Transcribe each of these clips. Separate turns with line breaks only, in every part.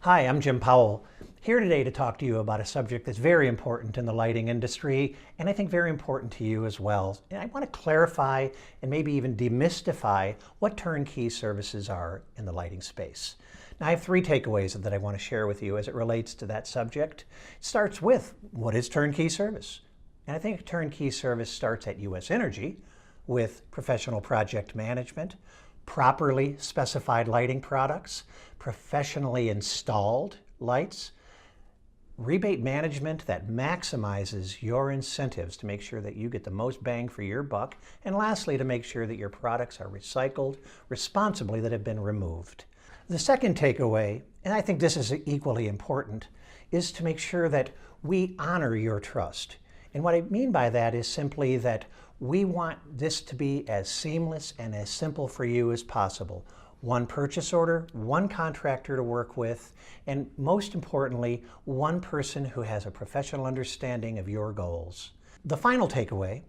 Hi, I'm Jim Powell, here today to talk to you about a subject that's very important in the lighting industry, and I think very important to you as well. And I want to clarify and maybe even demystify what turnkey services are in the lighting space. Now, I have three takeaways that I want to share with you as it relates to that subject. It starts with, what is turnkey service? And I think turnkey service starts at US Energy with professional project management, properly specified lighting products, professionally installed lights, rebate management that maximizes your incentives to make sure that you get the most bang for your buck, and lastly, to make sure that your products are recycled responsibly that have been removed. The second takeaway, and I think this is equally important, is to make sure that we honor your trust. And what I mean by that is simply that we want this to be as seamless and as simple for you as possible. One purchase order, one contractor to work with, and most importantly, one person who has a professional understanding of your goals. The final takeaway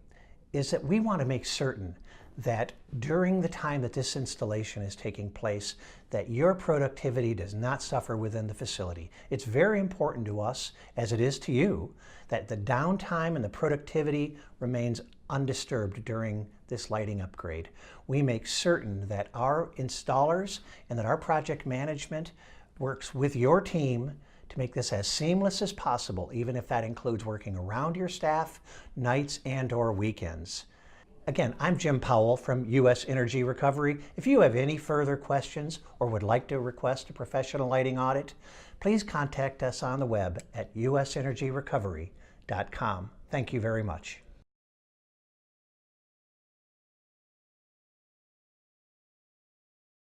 is that we want to make certain that during the time that this installation is taking place, that your productivity does not suffer within the facility. It's very important to us, as it is to you, that the downtime and the productivity remains undisturbed during this lighting upgrade. We make certain that our installers and that our project management works with your team to make this as seamless as possible, even if that includes working around your staff, nights and/or weekends. Again, I'm Jim Powell from US Energy Recovery. If you have any further questions or would like to request a professional lighting audit, please contact us on the web at usenergyrecovery.com. Thank you very much.